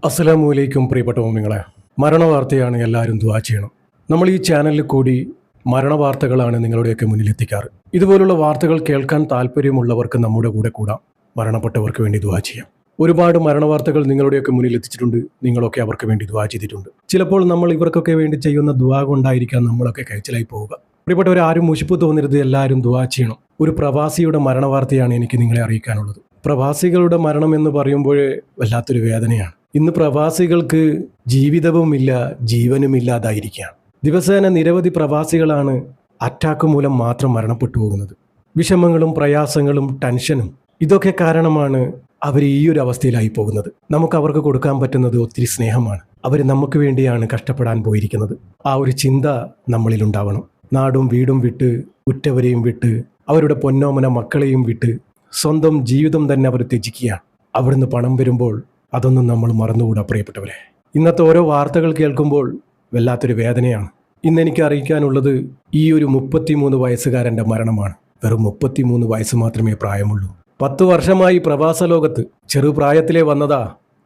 അസ്സലാമു അലൈക്കും പ്രിയപ്പെട്ട മോമിങ്ങളെ. മരണവാർത്തയാണ് എല്ലാവരും ദുആ ചെയ്യണം. നമ്മൾ ഈ ചാനലിൽ കൂടി മരണവാർത്തകളാണ് നിങ്ങളുടെയൊക്കെ മുന്നിലെത്തിക്കാറ്. ഇതുപോലുള്ള വാർത്തകൾ കേൾക്കാൻ താല്പര്യമുള്ളവർക്ക് നമ്മുടെ കൂടെ കൂടാം. മരണപ്പെട്ടവർക്ക് വേണ്ടി ദുആ ചെയ്യാം. ഒരുപാട് മരണവാർത്തകൾ നിങ്ങളുടെയൊക്കെ മുന്നിൽ എത്തിച്ചിട്ടുണ്ട്. നിങ്ങളൊക്കെ അവർക്ക് വേണ്ടി ദുആ ചെയ്തിട്ടുണ്ട്. ചിലപ്പോൾ നമ്മൾ ഇവർക്കൊക്കെ വേണ്ടി ചെയ്യുന്ന ദുആ കൊണ്ടായിരിക്കാം നമ്മളൊക്കെ കഴിച്ചിലായി പോവുക. പ്രിയപ്പെട്ടവരെ, ആരും മുഷിപ്പ് തോന്നരുത്, എല്ലാവരും ദുആ ചെയ്യണം. ഒരു പ്രവാസിയുടെ മരണവാർത്തയാണ് എനിക്ക് നിങ്ങളെ അറിയിക്കാനുള്ളത്. പ്രവാസികളുടെ മരണം എന്ന് പറയുമ്പോൾ വല്ലാത്തൊരു വേദനയാണ്. ഇന്ന് പ്രവാസികൾക്ക് ജീവിതവുമില്ല, ജീവനുമില്ലാതായിരിക്കുകയാണ്. ദിവസേന നിരവധി പ്രവാസികളാണ് അറ്റാക്ക് മൂലം മാത്രം മരണപ്പെട്ടു പോകുന്നത്. വിഷമങ്ങളും പ്രയാസങ്ങളും ടെൻഷനും ഇതൊക്കെ കാരണമാണ് അവർ ഈ ഒരു അവസ്ഥയിലായി പോകുന്നത്. നമുക്ക് അവർക്ക് കൊടുക്കാൻ പറ്റുന്നത് ഒത്തിരി സ്നേഹമാണ്. അവർ നമുക്ക് വേണ്ടിയാണ് കഷ്ടപ്പെടാൻ പോയിരിക്കുന്നത്. ആ ഒരു ചിന്ത നമ്മളിൽ ഉണ്ടാവണം. നാടും വീടും വിട്ട്, ഉറ്റവരെയും വിട്ട്, അവരുടെ പൊന്നോമന മക്കളെയും വിട്ട് സ്വന്തം ജീവിതം തന്നെ അവർ ത്യജിക്കുകയാണ്. അവിടുന്ന് പണം വരുമ്പോൾ അതൊന്നും നമ്മൾ മറന്നുകൂടാ പ്രിയപ്പെട്ടവരെ. ഇന്നത്തെ ഓരോ വാർത്തകൾ കേൾക്കുമ്പോൾ വല്ലാത്തൊരു വേദനയാണ്. ഇന്ന് എനിക്ക് അറിയിക്കാനുള്ളത് ഈ ഒരു 33 വയസ്സുകാരൻ്റെ മരണമാണ്. വെറും 33 വയസ്സ് മാത്രമേ പ്രായമുള്ളൂ. 10 വർഷമായി പ്രവാസ ലോകത്ത്. ചെറുപ്രായത്തിലെ വന്നതാ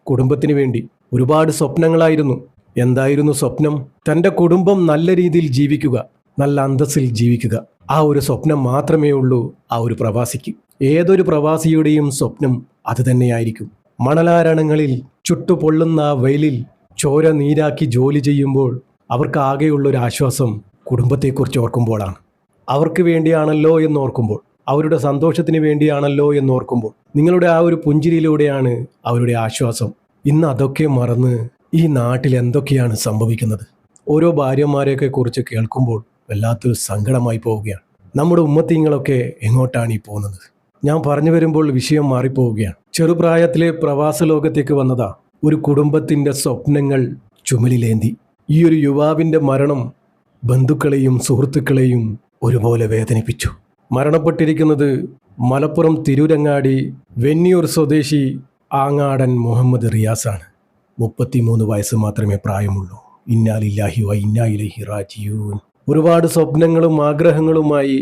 കുടുംബത്തിന് വേണ്ടി. ഒരുപാട് സ്വപ്നങ്ങളായിരുന്നു. എന്തായിരുന്നു സ്വപ്നം? തൻ്റെ കുടുംബം നല്ല രീതിയിൽ ജീവിക്കുക, നല്ല അന്തസ്സിൽ ജീവിക്കുക. ആ ഒരു സ്വപ്നം മാത്രമേ ഉള്ളൂ ആ ഒരു പ്രവാസിക്ക്. ഏതൊരു പ്രവാസിയുടെയും സ്വപ്നം അത് തന്നെയായിരിക്കും. മണലാരണങ്ങളിൽ ചുട്ടുപൊള്ളുന്ന വെയിലിൽ ചോര നീരാക്കി ജോലി ചെയ്യുമ്പോൾ അവർക്ക് ആകെയുള്ളൊരു ആശ്വാസം കുടുംബത്തെക്കുറിച്ച് ഓർക്കുമ്പോഴാണ്. അവർക്ക് വേണ്ടിയാണല്ലോ എന്നോർക്കുമ്പോൾ, അവരുടെ സന്തോഷത്തിന് വേണ്ടിയാണല്ലോ എന്നോർക്കുമ്പോൾ, നിങ്ങളുടെ ആ ഒരു പുഞ്ചിരിയിലൂടെയാണ് അവരുടെ ആശ്വാസം. ഇന്ന് അതൊക്കെ മറന്ന് ഈ നാട്ടിൽ എന്തൊക്കെയാണ് സംഭവിക്കുന്നത്? ഓരോ ഭാര്യമാരെയൊക്കെ കുറിച്ച് കേൾക്കുമ്പോൾ വല്ലാത്തൊരു സങ്കടമായി പോവുകയാണ്. നമ്മുടെ ഉമ്മത്തിങ്ങളൊക്കെ എങ്ങോട്ടാണ് ഈ പോകുന്നത്? ഞാൻ പറഞ്ഞു വരുമ്പോൾ വിഷയം മാറിപ്പോവുകയാണ്. ചെറുപ്രായത്തിലെ പ്രവാസ ലോകത്തേക്ക് വന്നതാ ഒരു കുടുംബത്തിൻ്റെ സ്വപ്നങ്ങൾ ചുമലിലേന്തി. ഈ ഒരു യുവാവിൻ്റെ മരണം ബന്ധുക്കളെയും സുഹൃത്തുക്കളെയും ഒരുപോലെ വേദനിപ്പിച്ചു. മരണപ്പെട്ടിരിക്കുന്നത് മലപ്പുറം തിരൂരങ്ങാടി വെന്നിയൂർ സ്വദേശി ആങ്ങാടൻ മുഹമ്മദ് റിയാസാണ്. 33 വയസ്സ് മാത്രമേ പ്രായമുള്ളൂ. ഇന്നാ ലില്ലാഹി വ ഇന്നാ ഇലൈഹി റാജിഊൻ. ഒരുപാട് സ്വപ്നങ്ങളും ആഗ്രഹങ്ങളുമായി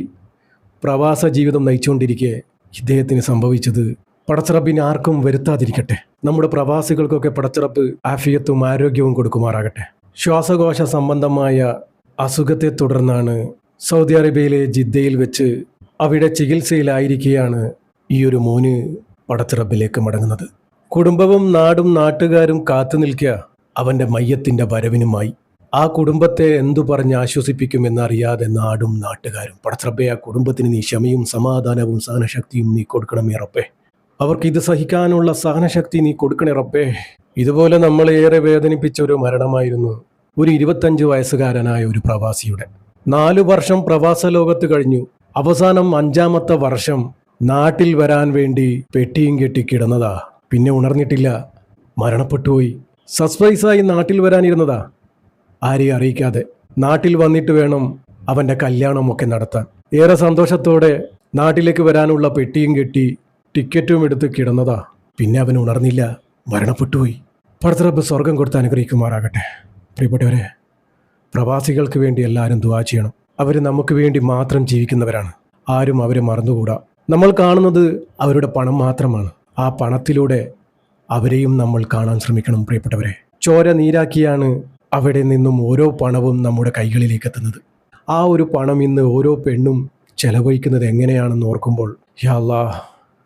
പ്രവാസ ജീവിതം നയിച്ചുകൊണ്ടിരിക്കെ ഇദ്ദേഹത്തിന് സംഭവിച്ചത് പടച്ചിറപ്പിന് ആർക്കും വരുത്താതിരിക്കട്ടെ. നമ്മുടെ പ്രവാസികൾക്കൊക്കെ പടച്ചിറപ്പ് ആഫിയത്തും ആരോഗ്യവും കൊടുക്കുമാറാകട്ടെ. ശ്വാസകോശ സംബന്ധമായ അസുഖത്തെ തുടർന്നാണ് സൗദി അറേബ്യയിലെ ജിദ്ദയിൽ വെച്ച് അവിടെ ചികിത്സയിലായിരിക്കെയാണ് ഈ ഒരു മോന് പടച്ചിറപ്പിലേക്ക് മടങ്ങുന്നത്. കുടുംബവും നാടും നാട്ടുകാരും കാത്തു നിൽക്കുക അവൻ്റെ മയ്യത്തിൻ്റെ വരവിനുമായി. ആ കുടുംബത്തെ എന്തു പറഞ്ഞ് ആശ്വസിപ്പിക്കുമെന്നറിയാതെ നാടും നാട്ടുകാരും. പടച്ചിറപ്പേ, ആ കുടുംബത്തിന് നീ ക്ഷമയും സമാധാനവും സഹനശക്തിയും നീ കൊടുക്കണമേ റബ്ബേ. അവർക്ക് ഇത് സഹിക്കാനുള്ള സഹനശക്തി നീ കൊടുക്കണേ റബ്ബേ. ഇതുപോലെ നമ്മളെ ഏറെ വേദനിപ്പിച്ച ഒരു മരണമായിരുന്നു ഒരു 25 വയസ്സുകാരനായ ഒരു പ്രവാസിയുടെ. 4 വർഷം പ്രവാസ ലോകത്ത് കഴിഞ്ഞു. അവസാനം 5ാമത്തെ വർഷം നാട്ടിൽ വരാൻ വേണ്ടി പെട്ടിയും കെട്ടി കിടന്നതാ. പിന്നെ ഉണർന്നിട്ടില്ല, മരണപ്പെട്ടുപോയി. സർപ്രൈസായി നാട്ടിൽ വരാനിരുന്നതാ, ആരെയും അറിയിക്കാതെ. നാട്ടിൽ വന്നിട്ട് വേണം അവൻ്റെ കല്യാണമൊക്കെ നടത്താൻ. ഏറെ സന്തോഷത്തോടെ നാട്ടിലേക്ക് വരാനുള്ള പെട്ടിയും കെട്ടി ടിക്കറ്റും എടുത്ത് കിടന്നതാ. പിന്നെ അവൻ ഉണർന്നില്ല, മരണപ്പെട്ടുപോയി. പടച്ചിറപ്പ് സ്വർഗം കൊടുത്ത് അനുഗ്രഹിക്കുമാറാകട്ടെ. പ്രിയപ്പെട്ടവരെ, പ്രവാസികൾക്ക് വേണ്ടി എല്ലാവരും ദുആ ചെയ്യണം. അവർ നമുക്ക് വേണ്ടി മാത്രം ജീവിക്കുന്നവരാണ്. ആരും അവരെ മറന്നുകൂടാ. നമ്മൾ കാണുന്നത് അവരുടെ പണം മാത്രമാണ്. ആ പണത്തിലൂടെ അവരെയും നമ്മൾ കാണാൻ ശ്രമിക്കണം പ്രിയപ്പെട്ടവരെ. ചോര നീരാക്കിയാണ് അവിടെ നിന്നും ഓരോ പണവും നമ്മുടെ കൈകളിലേക്ക് എത്തുന്നത്. ആ ഒരു പണം ഇന്ന് ഓരോ പെണ്ണും ചെലവഴിക്കുന്നത് എങ്ങനെയാണെന്ന് ഓർക്കുമ്പോൾ യാ അല്ലാഹ്,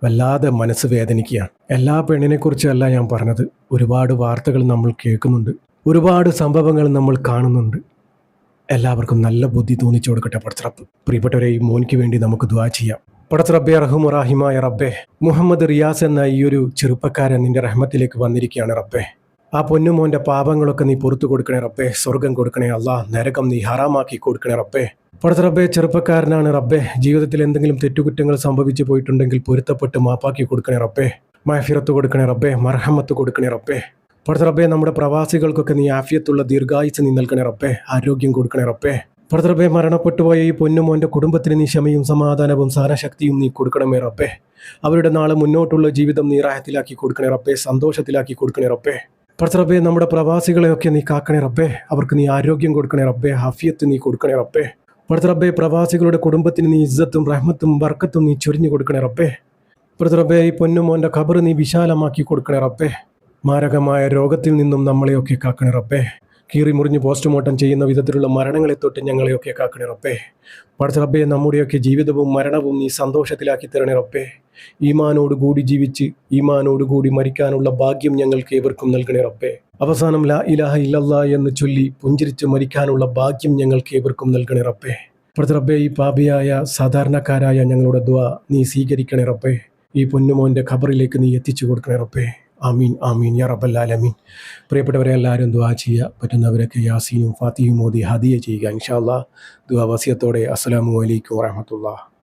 വല്ലാതെ മനസ്സ് വേദനിക്കുകയാണ്. എല്ലാ പെണ്ണിനെക്കുറിച്ചല്ല ഞാൻ പറഞ്ഞത്. ഒരുപാട് വാർത്തകൾ നമ്മൾ കേൾക്കുന്നുണ്ട്, ഒരുപാട് സംഭവങ്ങൾ നമ്മൾ കാണുന്നുണ്ട്. എല്ലാവർക്കും നല്ല ബുദ്ധി തോന്നിച്ചു കൊടുക്കട്ടെ പടച്ചിറപ്പ്. പ്രിയപ്പെട്ടവരെ, ഈ മോനിക്ക് വേണ്ടി നമുക്ക് ദുആ ചെയ്യാം. പടച്ചിറബ്ബേ, റഹ്മുറാഹിമായ റബ്ബേ, മുഹമ്മദ് റിയാസ് എന്ന ഈ ഒരു ചെറുപ്പക്കാരൻ നിന്റെ റഹ്മത്തിലേക്ക് വന്നിരിക്കുകയാണ് റബ്ബേ. ആ പൊന്നുമോൻ്റെ പാപങ്ങളൊക്കെ നീ പുറത്തു കൊടുക്കണേ റബ്ബേ. സ്വർഗം കൊടുക്കണേ അല്ലാഹ്. നരകം നീ ഹറാമാക്കി കൊടുക്കണേ റബ്ബേ. പടച്ചിറബ്ബേ, ചെറുപ്പക്കാരനാണ് റബ്ബേ. ജീവിതത്തിൽ എന്തെങ്കിലും തെറ്റുകുറ്റങ്ങൾ സംഭവിച്ചു പോയിട്ടുണ്ടെങ്കിൽ പൊരുത്തപ്പെട്ട് മാപ്പാക്കി കൊടുക്കണേ റബ്ബേ. മഗ്ഫിറത്ത് കൊടുക്കണേ റബ്ബേ. മർഹമത്ത് കൊടുക്കണേ റബ്ബേ. പടച്ചിറബ്ബേ, നമ്മുടെ പ്രവാസികൾക്കൊക്കെ നീ ആഫിയത്തുള്ള ദീർഘായുസ്സ് നീ നൽകണേ റബ്ബേ. ആരോഗ്യം കൊടുക്കണേ റബ്ബേ. പടച്ചിറബ്ബേ, മരണപ്പെട്ടുപോയ ഈ പൊന്നുമോൻ്റെ കുടുംബത്തിന് നീ ക്ഷമയും സമാധാനവും സഹനശക്തിയും നീ കൊടുക്കണമേ റബ്ബേ. അവരുടെ നാളെ മുന്നോട്ടുള്ള ജീവിതം നീ റാഹത്തിലാക്കി കൊടുക്കണേ റബ്ബേ. സന്തോഷത്തിലാക്കി കൊടുക്കണേ റബ്ബേ. പടച്ചിറബ്ബേ, നമ്മുടെ പ്രവാസികളെയൊക്കെ നീ കാക്കണേ റബ്ബേ. അവർക്ക് നീ ആരോഗ്യം കൊടുക്കണേ റബ്ബേ. ആഫിയത്ത് നീ കൊടുക്കണേ റബ്ബേ. പടച്ചിറബ്ബേ, പ്രവാസികളുടെ കുടുംബത്തിന് നീ ഇസ്സത്തും റഹ്മത്തും ബർക്കത്തും നീ ചൊരിഞ്ഞു കൊടുക്കണേ റബ്ബേ. പടച്ചിറബ്ബേ, ഈ പൊന്നുമോൻ്റെ ഖബർ നീ വിശാലമാക്കി കൊടുക്കണേ റബ്ബേ. മാരകമായ രോഗത്തിൽ നിന്നും നമ്മളെയൊക്കെ കാക്കണേ റബ്ബേ. കീറി മുറിഞ്ഞ് പോസ്റ്റ്മോർട്ടം ചെയ്യുന്ന വിധത്തിലുള്ള മരണങ്ങളെ തൊട്ട് ഞങ്ങളെയൊക്കെ കാക്കണേ റബ്ബേ. പടച്ച റബ്ബേ, നമ്മുടെയൊക്കെ ജീവിതവും മരണവും നീ സന്തോഷത്തിലാക്കി തരണേ റബ്ബേ. ഈമാനോടുകൂടി ജീവിച്ച് ഈമാനോടുകൂടി മരിക്കാനുള്ള ഭാഗ്യം ഞങ്ങൾക്ക് ഏവർക്കും നൽകണേ റബ്ബേ. അവസാനം ലാ ഇലാഹ ഇല്ലല്ലാ എന്ന് ചൊല്ലി പുഞ്ചിരിച്ച് മരിക്കാനുള്ള ഭാഗ്യം ഞങ്ങൾക്ക് ഏവർക്കും നൽകണേ റബ്ബേ. പടച്ച റബ്ബേ, ഈ പാപിയായ സാധാരണക്കാരായ ഞങ്ങളുടെ ദുആ നീ സ്വീകരിക്കണേ റബ്ബേ. ഈ പൊന്നുമോൻ്റെ ഖബറിലേക്ക് നീ എത്തിച്ചു കൊടുക്കണേ റബ്ബേ. ആമീൻ ആമീൻ യാ റബ്ബൽ ആലമീൻ. പ്രിയപ്പെട്ടവരെ, എല്ലാവരും ദുആ ചെയ്യുക. പറ്റുന്നവരൊക്കെ യാസീനും ഫാത്തിഹയും ഓതി ഹദിയ ചെയ്യുക. ഇൻഷാ അല്ലാഹ്. ദുആ വസിയത്തോടെ അസ്സലാമു അലൈക്കും വറഹ്മത്തുള്ളാഹി.